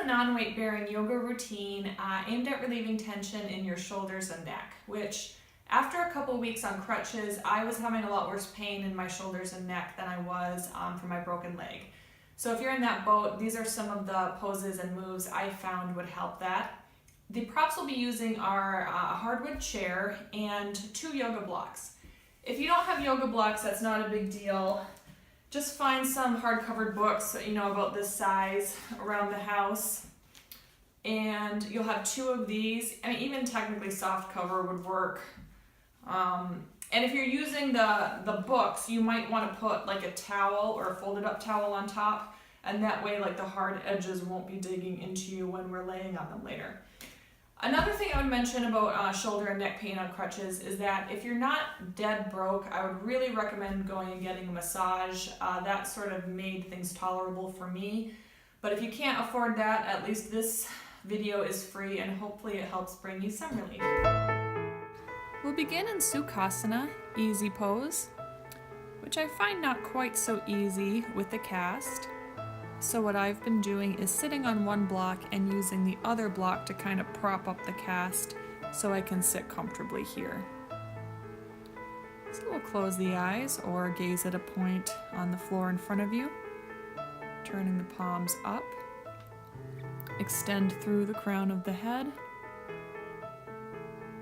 a non-weight bearing yoga routine aimed at relieving tension in your shoulders and neck, which after a couple weeks on crutches, I was having a lot worse pain in my shoulders and neck than I was from my broken leg. So if you're in that boat, these are some of the poses and moves I found would help that. The props we'll be using are a hardwood chair and 2 yoga blocks. If you don't have yoga blocks, that's not a big deal. Just find some hard-covered books, about this size around the house. And you'll have 2 of these. I mean, even technically soft cover would work. And if you're using the books, you might want to put like a towel or a folded up towel on top. And that way, like, the hard edges won't be digging into you when we're laying on them later. Another thing I would mention about shoulder and neck pain on crutches is that if you're not dead broke, I would really recommend going and getting a massage. That sort of made things tolerable for me. But if you can't afford that, at least this video is free and hopefully it helps bring you some relief. We'll begin in Sukhasana, easy pose, which I find not quite so easy with the cast. So what I've been doing is sitting on one block and using the other block to kind of prop up the cast so I can sit comfortably here. So we'll close the eyes or gaze at a point on the floor in front of you, turning the palms up, extend through the crown of the head,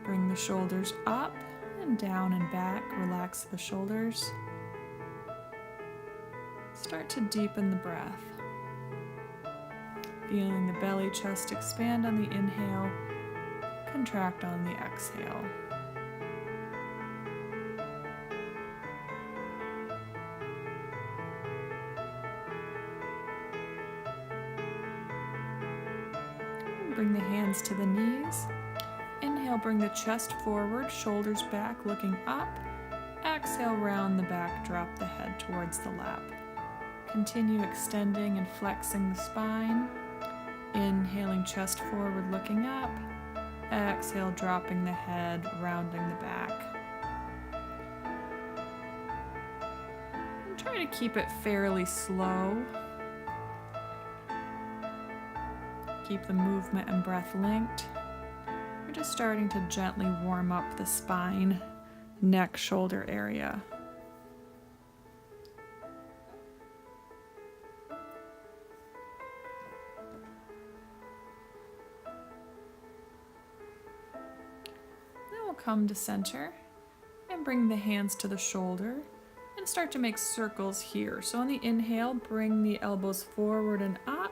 bring the shoulders up and down and back, relax the shoulders. Start to deepen the breath. Feeling the belly, chest expand on the inhale, contract on the exhale. Bring the hands to the knees. Inhale, bring the chest forward, shoulders back, looking up. Exhale, round the back, drop the head towards the lap. Continue extending and flexing the spine. Inhaling, chest forward, looking up. Exhale, dropping the head, rounding the back. And try to keep it fairly slow. Keep the movement and breath linked. We're just starting to gently warm up the spine, neck, shoulder area. Come to center and bring the hands to the shoulder and start to make circles here. So on the inhale, bring the elbows forward and up.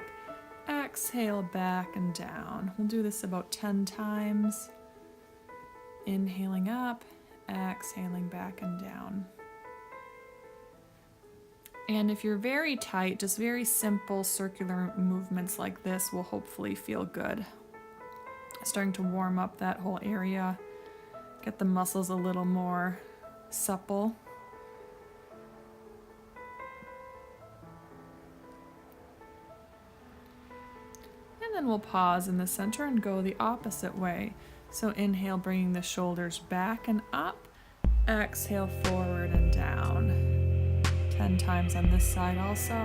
Exhale, back and down. We'll do this about 10 times. Inhaling up, exhaling back and down. And if you're very tight, just very simple circular movements like this will hopefully feel good. Starting to warm up that whole area. Get the muscles a little more supple. And then we'll pause in the center and go the opposite way. So inhale, bringing the shoulders back and up. Exhale, forward and down. 10 times on this side also.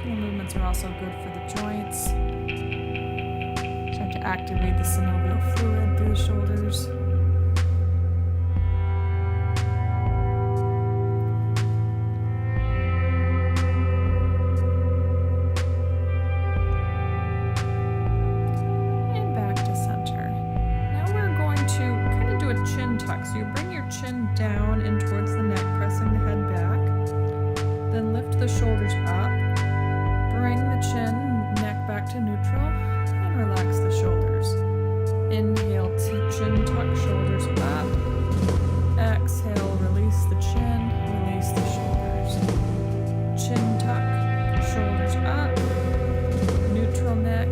Movements are also good for the joints. Start to activate the synovial fluid through the shoulders. And back to center. Now we're going to kind of do a chin tuck. So you bring your chin down and towards the neck, pressing the head back. Then lift the shoulders up. Bring the chin, neck back to neutral, and relax the shoulders. Inhale, chin tuck, shoulders up. Exhale, release the chin, release the shoulders. Chin tuck, shoulders up, neutral neck,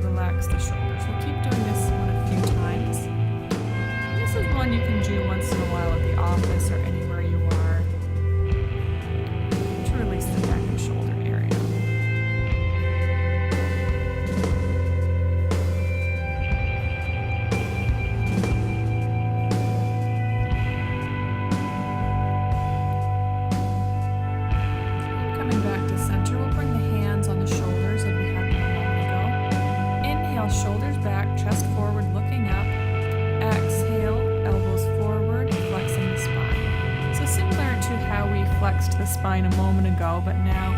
relax the shoulders. We'll keep doing this one a few times. This is one you can do once in a while at the office or anywhere you are to release the neck and shoulder area. relaxed the spine a moment ago, but now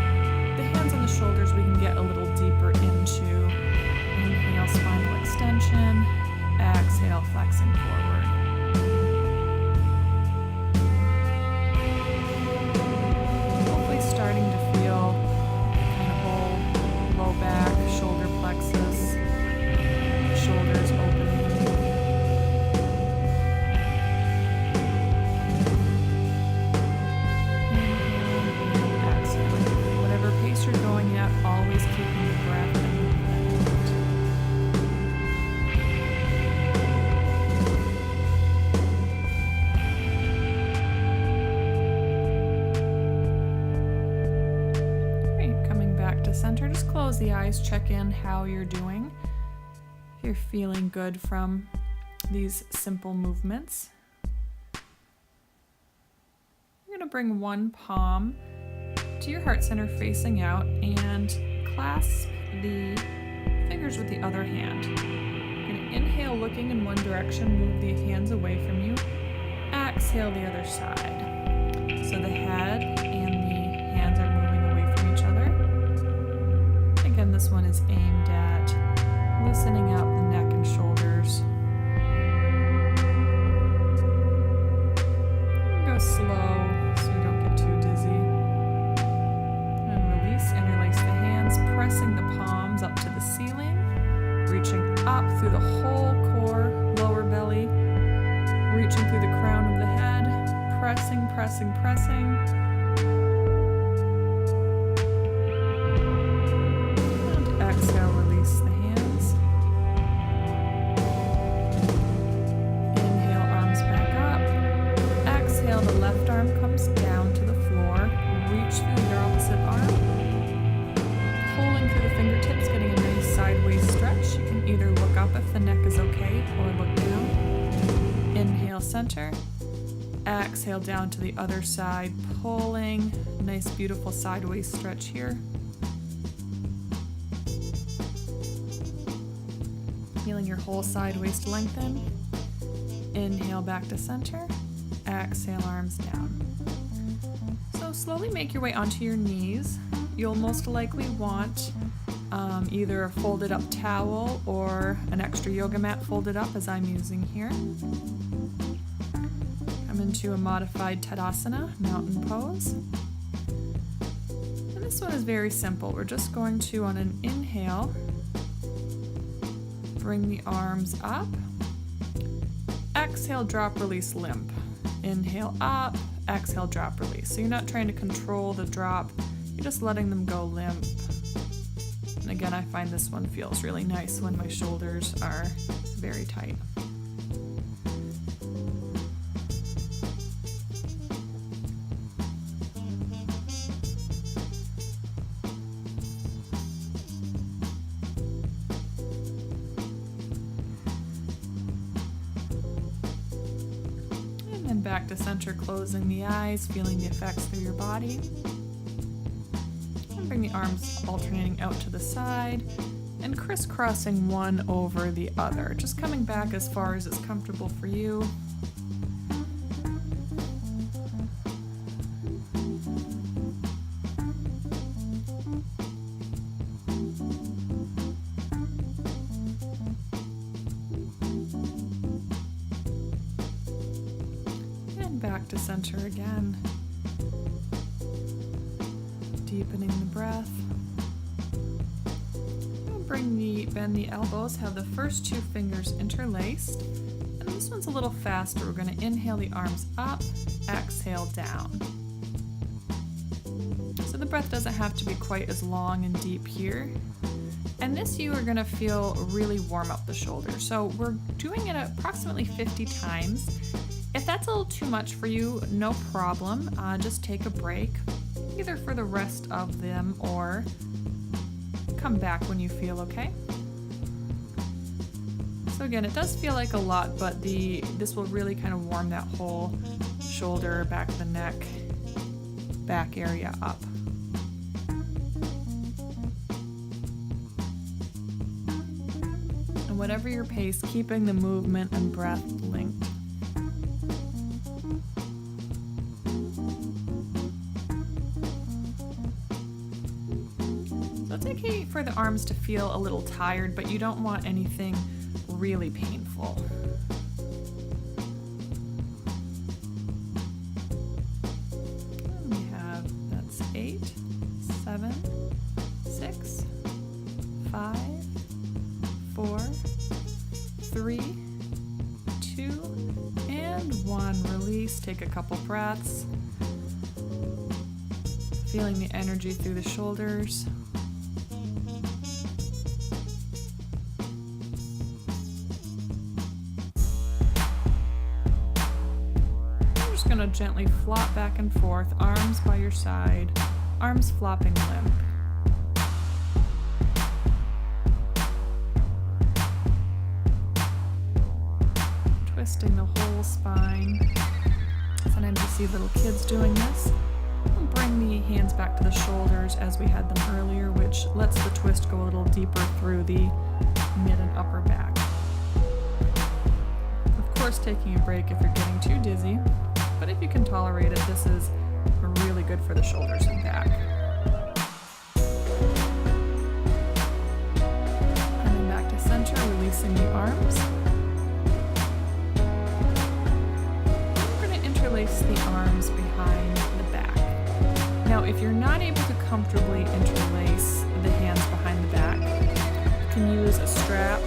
the hands on the shoulders we can get a little deeper into. Inhale, spinal extension. Exhale, flexing forward. Hopefully starting to feel kind of whole low back, shoulder plexus, shoulders opening. You're going at, always keeping the breath and movement. Great, coming back to center, just close the eyes, check in how you're doing. If you're feeling good from these simple movements. You're going to bring one palm to your heart center facing out and clasp the fingers with the other hand. You're going to inhale looking in one direction, move the hands away from you. Exhale the other side. So the head and the hands are moving away from each other. Again, this one is aimed at loosening up the neck and shoulders. Go slow so you don't get too dizzy. Interlace the hands, pressing the palms up to the ceiling, reaching up through the whole core, lower belly, reaching through the crown of the head, pressing, pressing, pressing. And exhale, release the hands. Inhale, arms back up. Exhale, the left arm comes down to the floor. Reach through your opposite arm. Pulling through the fingertips, getting a nice sideways stretch. You can either look up if the neck is okay or look down. Inhale, center. Exhale down to the other side, pulling. Nice, beautiful sideways stretch here. Feeling your whole side waist lengthen. Inhale back to center. Exhale, arms down. So slowly make your way onto your knees. You'll most likely want either a folded up towel or an extra yoga mat folded up as I'm using here. Come into a modified Tadasana, mountain pose. And this one is very simple. We're just going to, on an inhale, bring the arms up. Exhale, drop, release, limp. Inhale up, exhale, drop, release. So you're not trying to control the drop. You're just letting them go limp. And again, I find this one feels really nice when my shoulders are very tight. And then back to center, closing the eyes, feeling the effects through your body. Bring the arms alternating out to the side and crisscrossing one over the other. Just coming back as far as is comfortable for you. And back to center again. Deepening the breath. Bend the elbows, have the first two fingers interlaced. And this one's a little faster. We're going to inhale the arms up, exhale down. So the breath doesn't have to be quite as long and deep here. And this you are going to feel really warm up the shoulders. So we're doing it approximately 50 times. If that's a little too much for you, no problem. Just take a break, either for the rest of them or come back when you feel okay. So again, it does feel like a lot, but this will really kind of warm that whole shoulder, back of the neck, back area up. And whatever your pace, keeping the movement and breath linked. It's okay for the arms to feel a little tired, but you don't want anything really painful. We have, that's 8, 7, 6, 5, 4, 3, 2, and 1. Release, take a couple breaths. Feeling the energy through the shoulders. You're just going to gently flop back and forth, arms by your side, arms flopping limp. Twisting the whole spine. Sometimes you see little kids doing this. Bring the hands back to the shoulders as we had them earlier, which lets the twist go a little deeper through the mid and upper back. Of course, taking a break if you're getting too dizzy, but if you can tolerate it, this is really good for the shoulders and back. And then back to center, releasing the arms. We're going to interlace the arms behind the back. Now, if you're not able to comfortably interlace the hands behind the back, you can use a strap,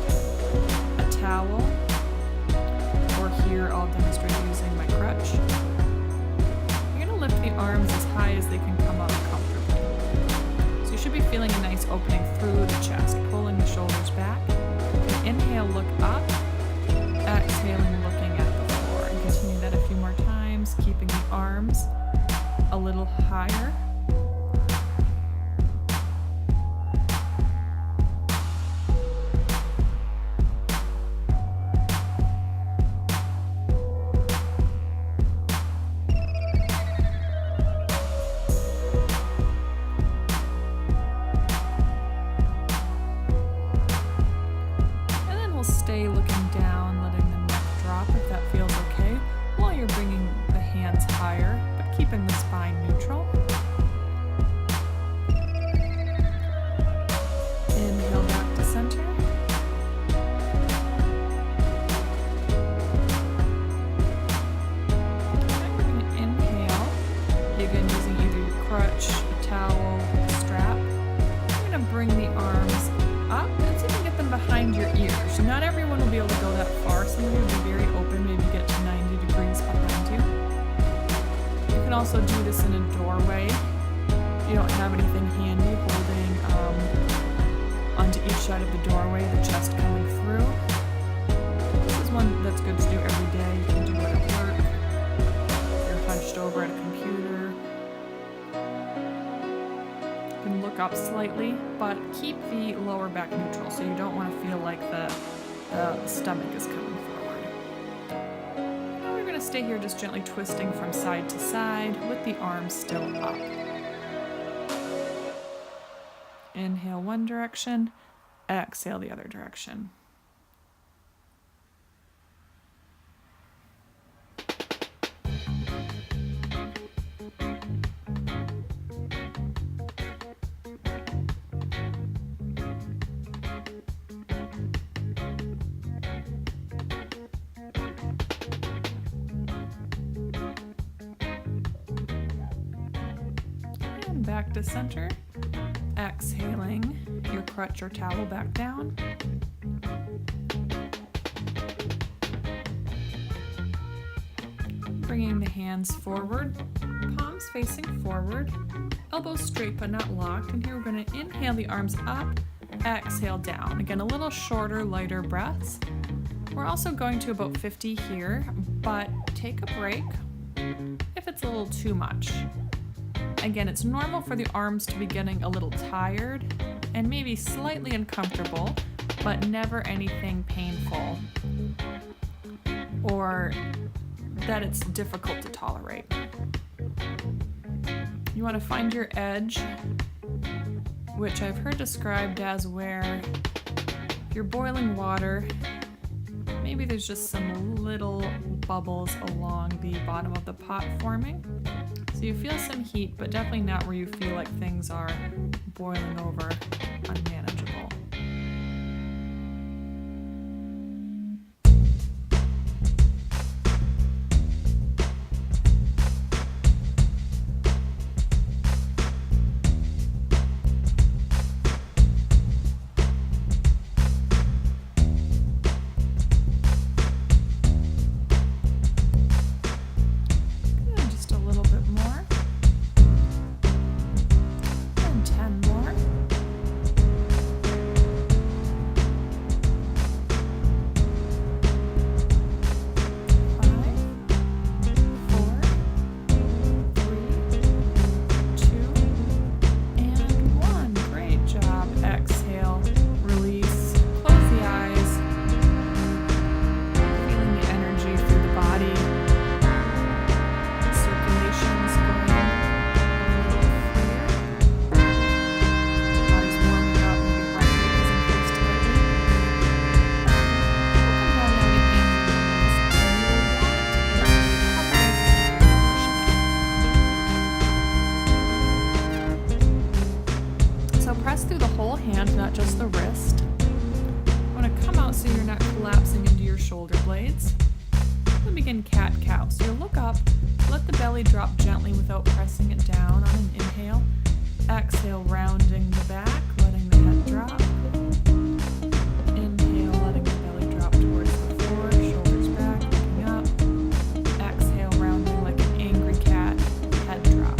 a towel, or here I'll demonstrate using my crutch. You're going to lift the arms as high as they can come up comfortably. So you should be feeling a nice opening through the chest, pulling the shoulders back. And inhale, look up, exhaling, looking at the floor. And continue that a few more times, keeping the arms a little higher. And then we'll stay looking down, letting the neck drop if that feels okay, while you're bringing the hands higher, keeping the spine neutral. Inhale back to center. Okay, we're going to inhale, again using either your crutch, a towel, a strap. We're going to bring the arms up and see if you can get them behind your ears. Not everyone will be able to go that far. Some of you will be very open, maybe get to 90 degrees behind you. You can also do this in a doorway. If you don't have anything handy, holding onto each side of the doorway, the chest coming through. This is one that's good to do every day. You can do it at work. If you're hunched over at a computer. You can look up slightly, but keep the lower back neutral so you don't want to feel like the stomach is coming forward. Stay here just gently twisting from side to side with the arms still up. Inhale one direction, exhale the other direction. Back to center, exhaling your crutch or towel back down. Bringing the hands forward, palms facing forward, elbows straight but not locked. And here we're going to inhale the arms up, exhale down. Again, a little shorter, lighter breaths. We're also going to about 50 here, but take a break if it's a little too much. Again, it's normal for the arms to be getting a little tired and maybe slightly uncomfortable, but never anything painful or that it's difficult to tolerate. You want to find your edge, which I've heard described as where you're boiling water, maybe there's just some little bubbles along the bottom of the pot forming. So you feel some heat, but definitely not where you feel like things are boiling over unmanageable. Through the whole hand, not just the wrist. You want to come out so you're not collapsing into your shoulder blades. We'll begin cat-cow. So you'll look up, let the belly drop gently without pressing it down on an inhale. Exhale, rounding the back, letting the head drop. Inhale, letting the belly drop towards the floor, shoulders back, looking up. Exhale, rounding like an angry cat, head drops.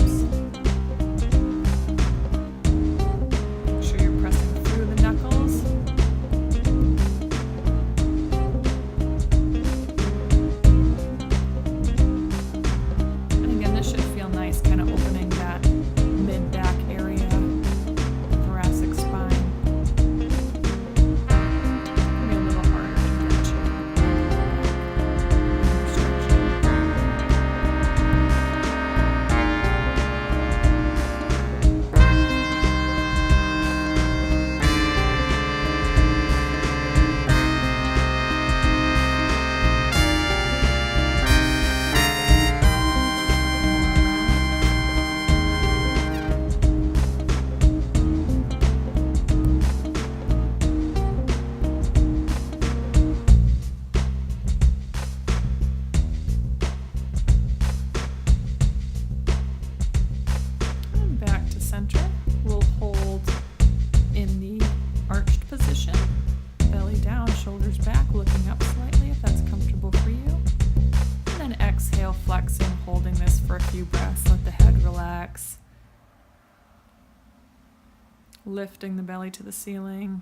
Lifting the belly to the ceiling.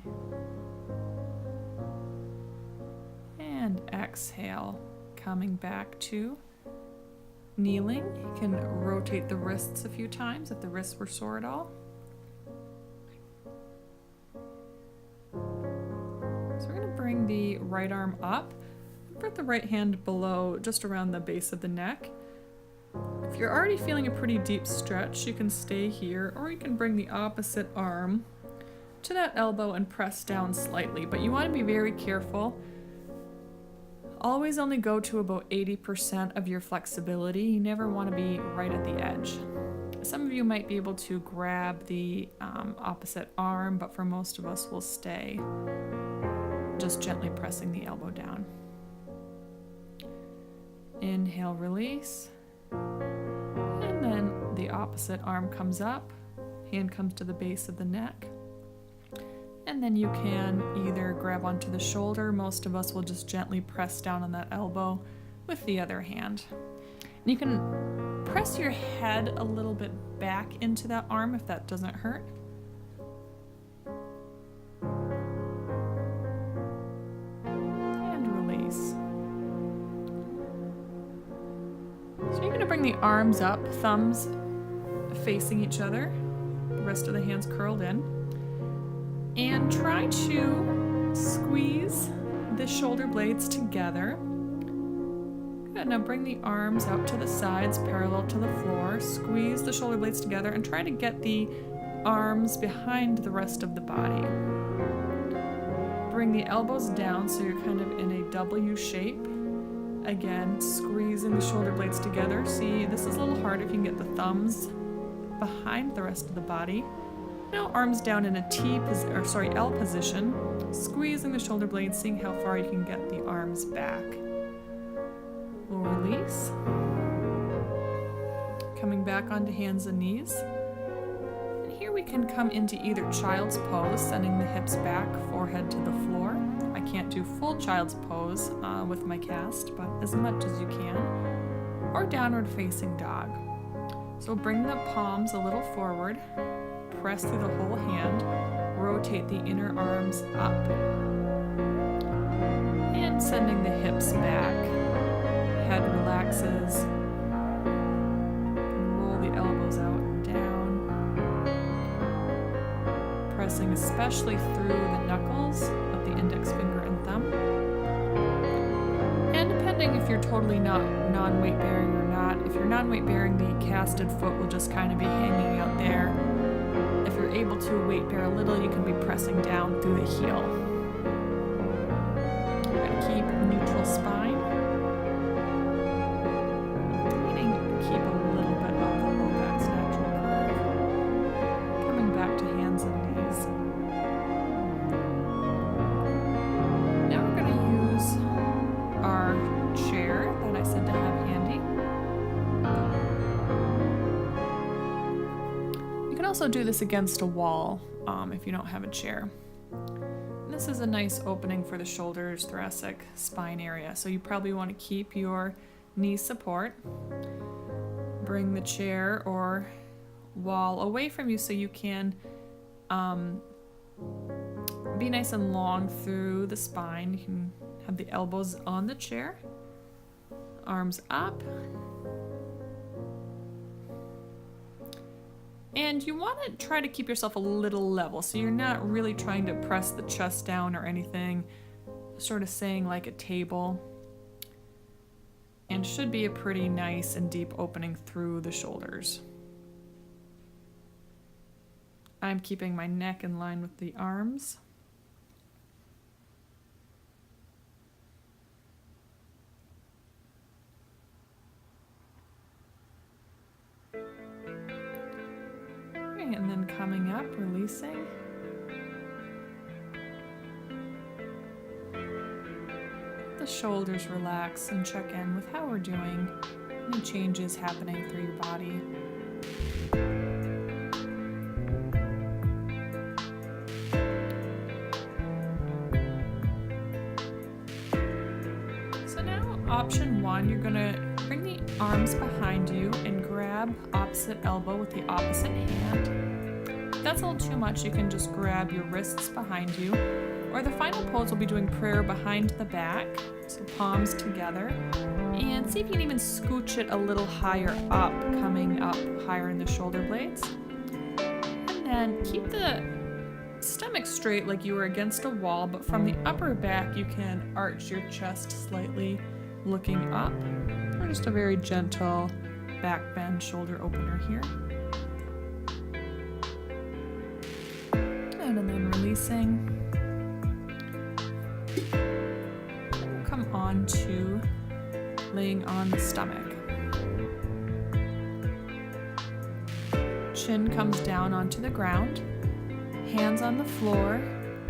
And exhale, coming back to kneeling. You can rotate the wrists a few times if the wrists were sore at all. So we're going to bring the right arm up. Put the right hand below, just around the base of the neck. If you're already feeling a pretty deep stretch, you can stay here, or you can bring the opposite arm to that elbow and press down slightly, but you want to be very careful. Always only go to about 80% of your flexibility. You never want to be right at the edge. Some of you might be able to grab the opposite arm, but for most of us, we'll stay just gently pressing the elbow down. Inhale, release. And then the opposite arm comes up, hand comes to the base of the neck. And then you can either grab onto the shoulder. Most of us will just gently press down on that elbow with the other hand. And you can press your head a little bit back into that arm if that doesn't hurt. And release. So you're going to bring the arms up, thumbs facing each other, the rest of the hands curled in, and try to squeeze the shoulder blades together. Good. Now bring the arms out to the sides, parallel to the floor. Squeeze the shoulder blades together and try to get the arms behind the rest of the body. Bring the elbows down so you're kind of in a W shape. Again, squeezing the shoulder blades together. See, this is a little hard if you can get the thumbs behind the rest of the body. Now arms down in a L position, squeezing the shoulder blades, seeing how far you can get the arms back. We'll release. Coming back onto hands and knees. And here we can come into either child's pose, sending the hips back, forehead to the floor. I can't do full child's pose with my cast, but as much as you can. Or downward facing dog. So bring the palms a little forward, press through the whole hand, rotate the inner arms up, and sending the hips back. Head relaxes. Roll the elbows out and down. Pressing especially through the knuckles of the index finger and thumb. And depending if you're totally not non-weight bearing or not, if you're non-weight bearing, the casted foot will just kind of be hanging out there. If you're able to weight bear a little, you can be pressing down through the heel. We're going to keep neutral spine. Meaning keep a little bit of the low back's natural curve. Coming back to hands and knees. Now we're going to use our chair that I said to have handy. You can also do this against a wall if you don't have a chair. And this is a nice opening for the shoulders, thoracic, spine area. So you probably want to keep your knee support. Bring the chair or wall away from you so you can be nice and long through the spine. You can have the elbows on the chair, arms up. And you want to try to keep yourself a little level, so you're not really trying to press the chest down or anything, sort of saying like a table. And should be a pretty nice and deep opening through the shoulders. I'm keeping my neck in line with the arms. And then coming up, releasing. The shoulders relax and check in with how we're doing. Any changes happening through your body. So now, option one, you're gonna bring the arms behind you and grab opposite elbow with the opposite hand. If that's a little too much, you can just grab your wrists behind you. Or the final pose will be doing prayer behind the back, so palms together. And see if you can even scooch it a little higher up, coming up higher in the shoulder blades. And then keep the stomach straight like you were against a wall, but from the upper back you can arch your chest slightly, looking up. Or just a very gentle back bend shoulder opener here. And then releasing. And we'll come on to laying on the stomach. Chin comes down onto the ground. Hands on the floor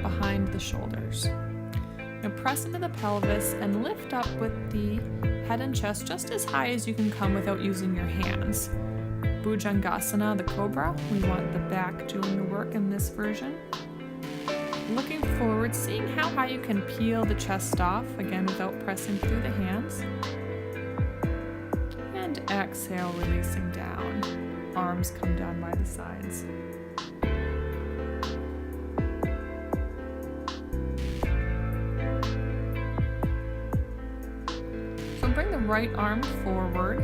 behind the shoulders. Now press into the pelvis and lift up with the head and chest just as high as you can come without using your hands. Bhujangasana, the Cobra. We want the back doing the work in this version. Looking forward, seeing how high you can peel the chest off, again without pressing through the hands. And exhale, releasing down. Arms come down by the sides. So bring the right arm forward.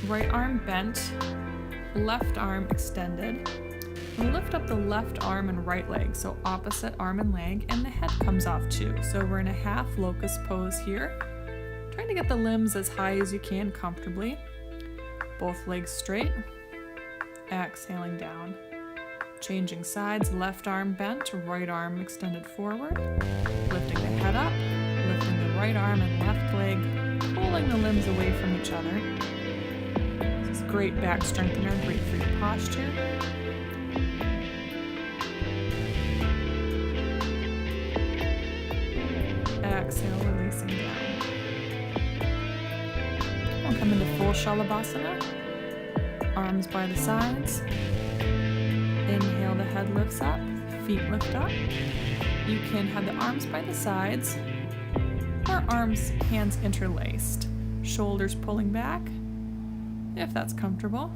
Right arm bent, left arm extended. And lift up the left arm and right leg, so opposite arm and leg, and the head comes off too. So we're in a half locust pose here. Trying to get the limbs as high as you can comfortably. Both legs straight. Exhaling down. Changing sides, left arm bent, right arm extended forward. Lifting the head up, lifting the right arm and left leg, pulling the limbs away from each other. This is great back strengthener, great for your posture. Exhale, releasing down. We'll come into full Shalabhasana. Arms by the sides. Inhale, the head lifts up, feet lift up. You can have the arms by the sides or arms, hands interlaced. Shoulders pulling back, if that's comfortable.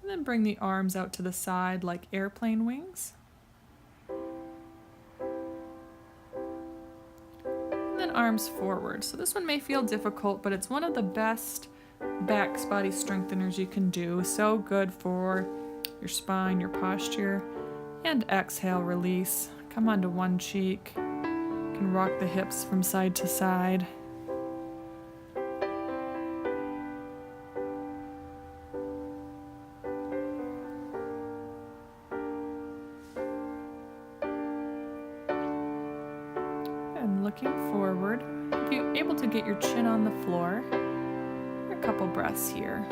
And then bring the arms out to the side like airplane wings. And then arms forward. So this one may feel difficult, but it's one of the best back body strengtheners you can do. So good for your spine, your posture. And exhale, release. Come onto one cheek. You can rock the hips from side to side. And looking forward. If you're able to get your chin on the floor, a couple breaths here.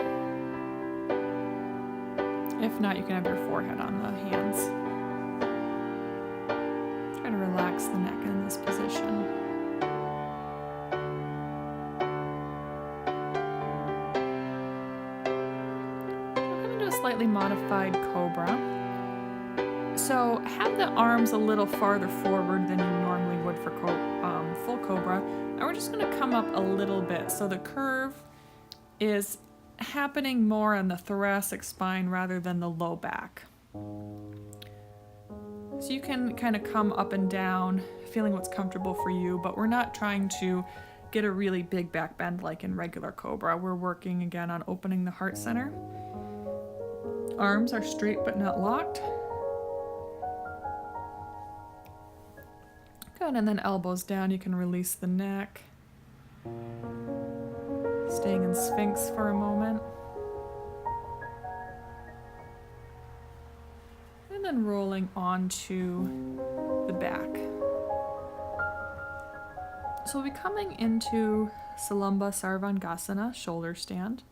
If not, you can have your forehead on the hands. Try to relax the neck in this position. I'm going to do a slightly modified Cobra. So have the arms a little farther forward than you normally would for full Cobra. And we're just going to come up a little bit. So the curve is happening more on the thoracic spine rather than the low back. So you can kind of come up and down, feeling what's comfortable for you, but we're not trying to get a really big back bend like in regular Cobra. We're working again on opening the heart center. Arms are straight but not locked. Good, and then elbows down, you can release the neck. Staying in Sphinx for a moment. And then rolling onto the back. So we'll be coming into Salamba Sarvangasana, shoulder stand.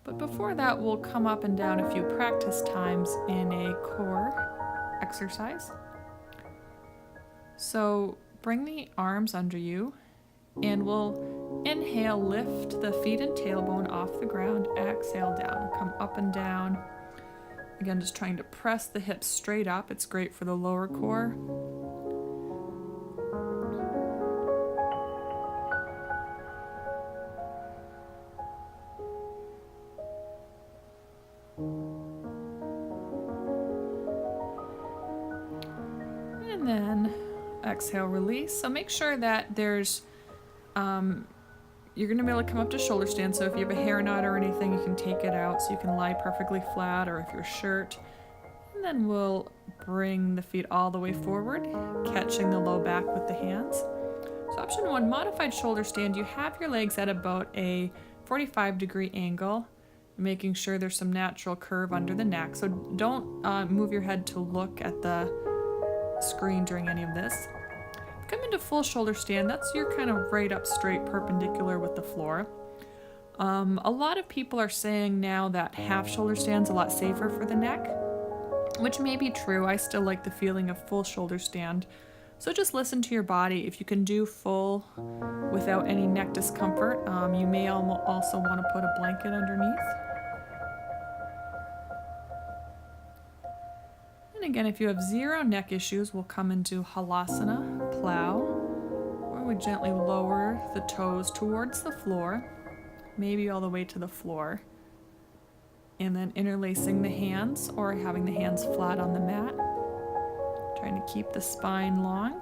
But before that, we'll come up and down a few practice times in a core exercise. So bring the arms under you, and we'll inhale, lift the feet and tailbone off the ground. Exhale down, come up and down. Again, just trying to press the hips straight up. It's great for the lower core. And then exhale, release. So make sure that there's you're going to be able to come up to shoulder stand, so if you have a hair knot or anything, you can take it out so you can lie perfectly flat, or if your shirt. And then we'll bring the feet all the way forward, catching the low back with the hands. So option 1, modified shoulder stand. You have your legs at about a 45-degree angle, making sure there's some natural curve under the neck. So don't move your head to look at the screen during any of this. Come into full shoulder stand. That's your kind of right up straight perpendicular with the floor. A lot of people are saying now that half shoulder stand's a lot safer for the neck, which may be true. I still like the feeling of full shoulder stand. So just listen to your body. If you can do full without any neck discomfort, you may also want to put a blanket underneath. And again, if you have zero neck issues, we'll come into Halasana, plow, where we gently lower the toes towards the floor, maybe all the way to the floor. And then interlacing the hands or having the hands flat on the mat. Trying to keep the spine long.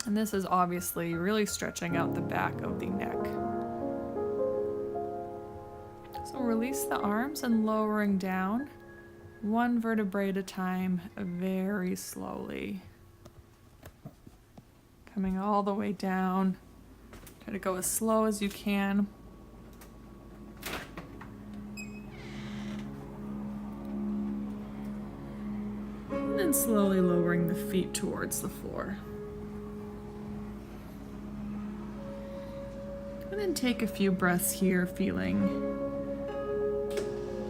And this is obviously really stretching out the back of the neck. So release the arms and lowering down, one vertebrae at a time, very slowly. Coming all the way down. Try to go as slow as you can. slowly lowering the feet towards the floor. And then take a few breaths here, feeling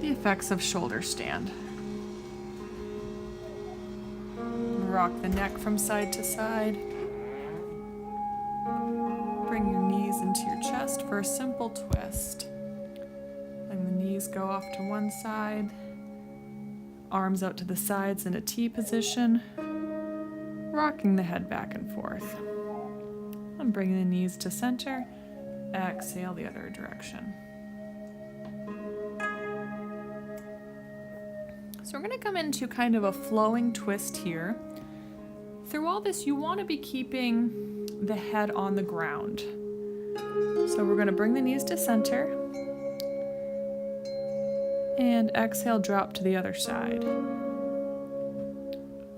the effects of shoulder stand. Rock the neck from side to side. Bring your knees into your chest for a simple twist. And the knees go off to one side. Arms out to the sides in a T position. Rocking the head back and forth. And bring the knees to center. Exhale the other direction. So we're going to come into kind of a flowing twist here. Through all this, you want to be keeping the head on the ground. So we're going to bring the knees to center. And exhale, drop to the other side.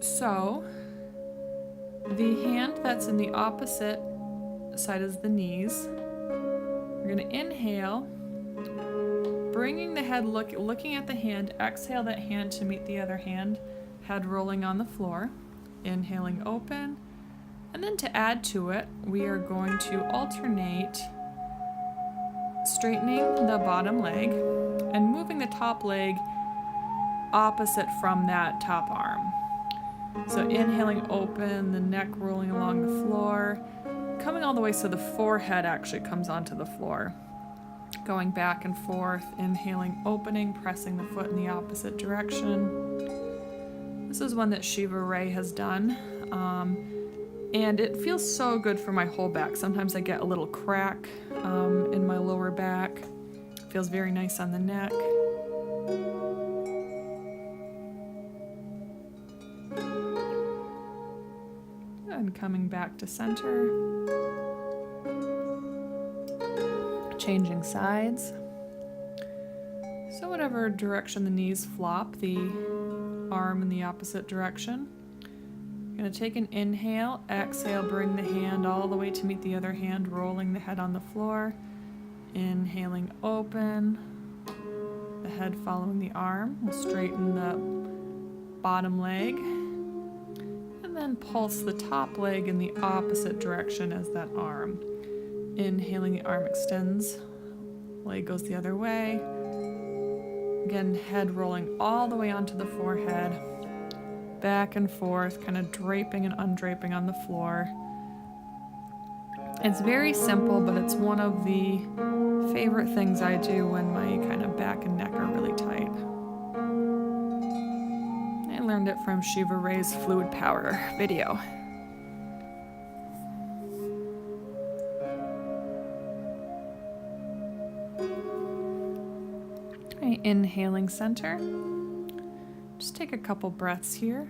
So the hand that's in the opposite side as the knees, we're going to inhale, bringing the head, looking at the hand, exhale that hand to meet the other hand, head rolling on the floor, inhaling open, and then to add to it, we are going to alternate straightening the bottom leg and moving the top leg opposite from that top arm. So inhaling open, the neck rolling along the floor, coming all the way so the forehead actually comes onto the floor. Going back and forth, inhaling, opening, pressing the foot in the opposite direction. This is one that Shiva Ray has done, and it feels so good for my whole back. Sometimes I get a little crack in my lower back. It feels very nice on the neck. And coming back to center. Changing sides. So whatever direction the knees flop, the arm in the opposite direction. I'm going to take an inhale, exhale, bring the hand all the way to meet the other hand, rolling the head on the floor. Inhaling open, the head following the arm. We'll straighten the bottom leg. And then pulse the top leg in the opposite direction as that arm. Inhaling, the arm extends, leg goes the other way. Again, head rolling all the way onto the forehead, back and forth, kind of draping and undraping on the floor. It's very simple, but it's one of the favorite things I do when my kind of back and neck are really tight. I learned it from Shiva Ray's fluid power video. Okay, inhaling center. Just take a couple breaths here.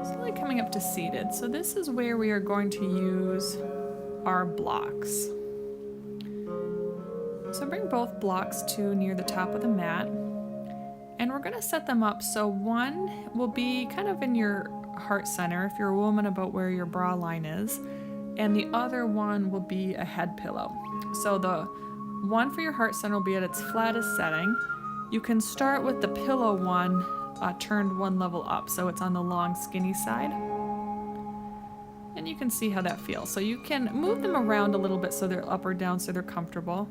Slowly coming up to seated. So this is where we are going to use our blocks. So bring both blocks to near the top of the mat. And we're going to set them up so one will be kind of in your heart center, if you're a woman, about where your bra line is. And the other one will be a head pillow. So the one for your heart center will be at its flattest setting. You can start with the pillow one turned one level up, so it's on the long skinny side. And you can see how that feels. So you can move them around a little bit so they're up or down so they're comfortable.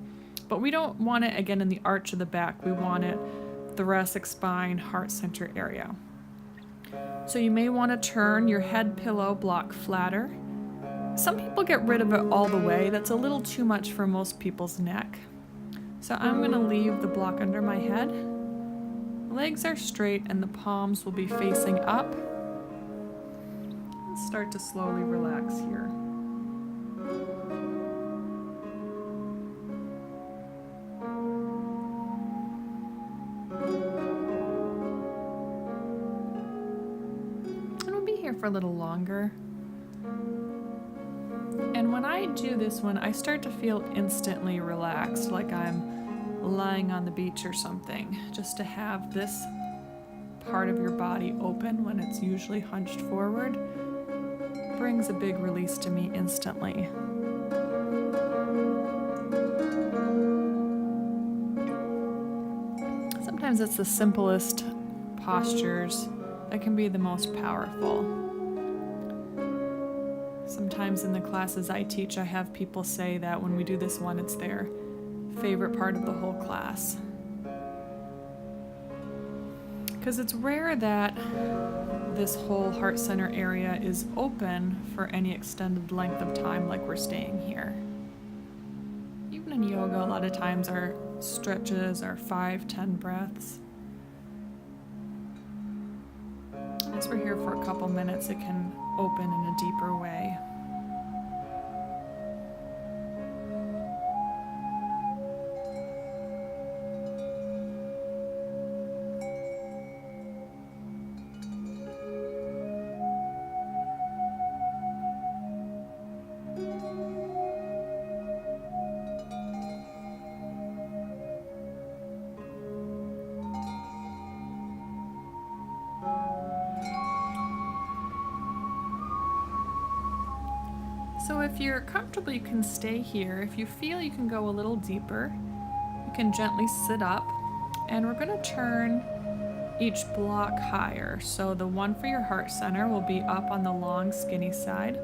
But we don't want it, again, in the arch of the back. We want it thoracic spine, heart center area. So you may want to turn your head pillow block flatter. Some people get rid of it all the way. That's a little too much for most people's neck. So I'm going to leave the block under my head. Legs are straight and the palms will be facing up. Let's start to slowly relax here. And we'll be here for a little longer. And when I do this one, I start to feel instantly relaxed, like I'm lying on the beach or something. Just to have this part of your body open when it's usually hunched forward brings a big release to me instantly. Sometimes it's the simplest postures that can be the most powerful. Sometimes in the classes I teach, I have people say that when we do this one, it's their favorite part of the whole class. Because it's rare that this whole heart center area is open for any extended length of time like we're staying here. Even in yoga, a lot of times our stretches are 5-10 breaths. And as we're here for a couple minutes, it can open in a deeper way. So if you're comfortable, you can stay here. If you feel you can go a little deeper, you can gently sit up, and we're going to turn each block higher. So the one for your heart center will be up on the long, skinny side,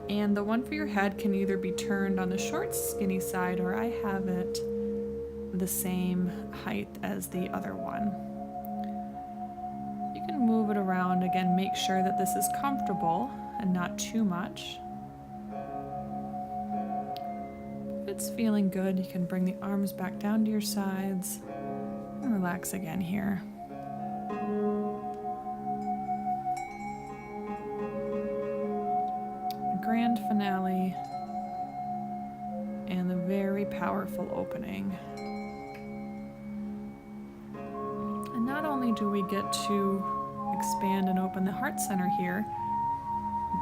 and the one for your head can either be turned on the short, skinny side, or I have it the same height as the other one. You can move it around. Again, make sure that this is comfortable and not too much. If it's feeling good, you can bring the arms back down to your sides and relax again here. The grand finale and the very powerful opening. And not only do we get to expand and open the heart center here,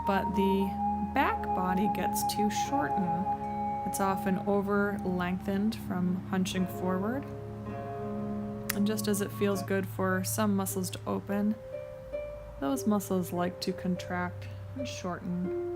but the back body gets to shorten. It's often over lengthened from hunching forward. And just as it feels good for some muscles to open, those muscles like to contract and shorten.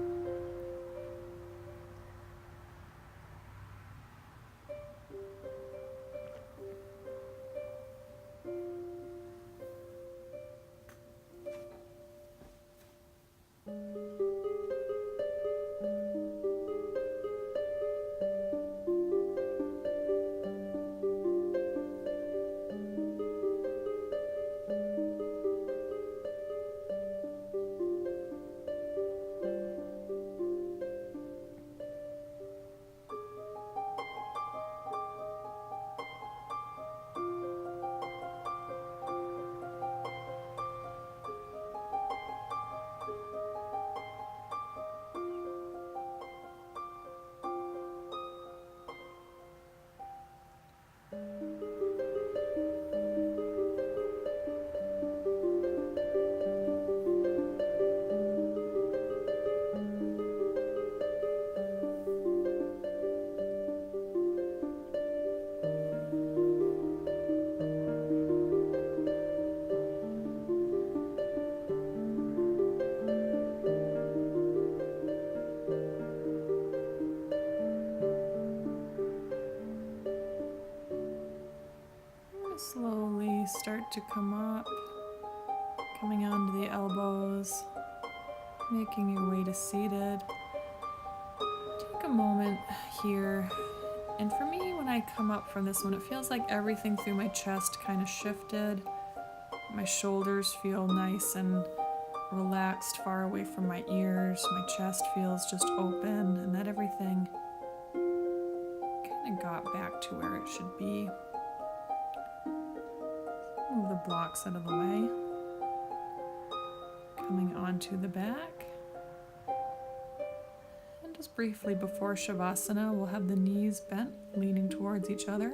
Slowly start to come up, coming onto the elbows, making your way to seated. Take a moment here, and for me, when I come up from this one, it feels like everything through my chest kind of shifted. My shoulders feel nice and relaxed, far away from my ears. My chest feels just open, and that everything kind of got back to where it should be. Move the blocks out of the way. Coming onto the back. And just briefly before Shavasana, we'll have the knees bent, leaning towards each other.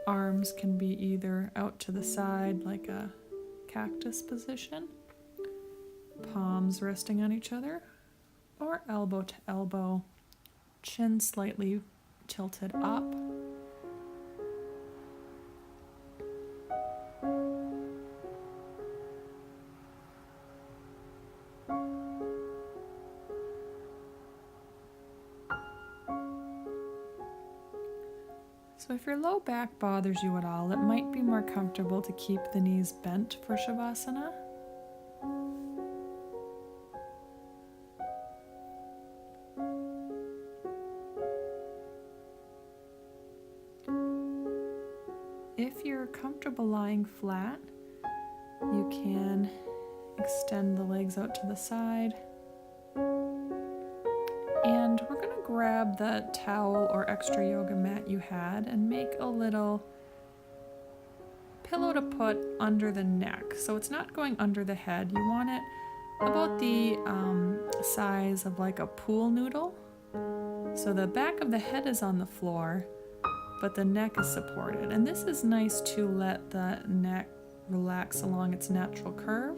Arms can be either out to the side like a cactus position, palms resting on each other, or elbow to elbow, chin slightly tilted up. So So if your low back bothers you at all, it might be more comfortable to keep the knees bent for Shavasana. If you're comfortable lying flat, you can extend the legs out to the side. And we're going to grab the towel or extra yoga mat you had and make a little pillow to put under the neck. So it's not going under the head. You want it about the size of like a pool noodle. So the back of the head is on the floor, but the neck is supported. And this is nice to let the neck relax along its natural curve.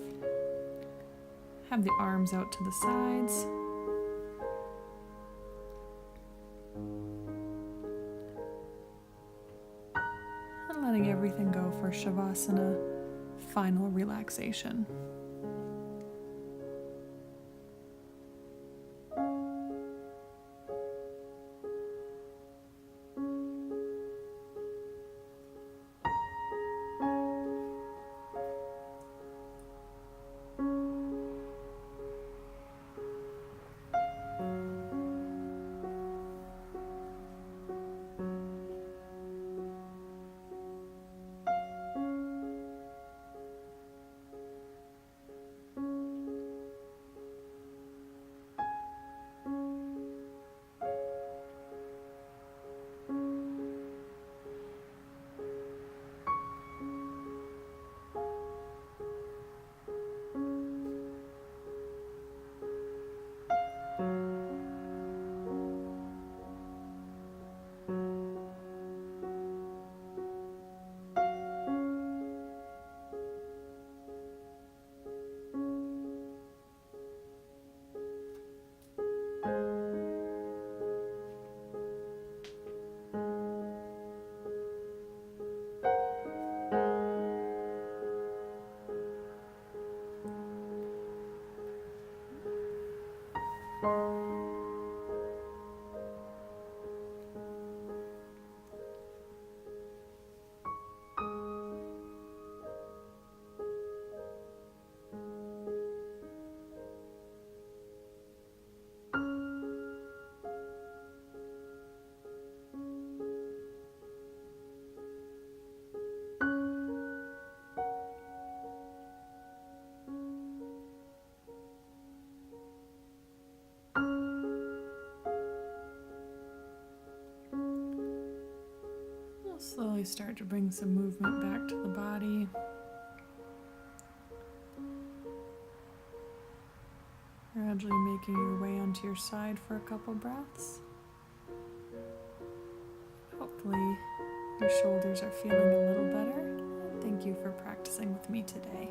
Have the arms out to the sides. And letting everything go for Shavasana, final relaxation. Slowly start to bring some movement back to the body. Gradually making your way onto your side for a couple breaths. Hopefully your shoulders are feeling a little better. Thank you for practicing with me today.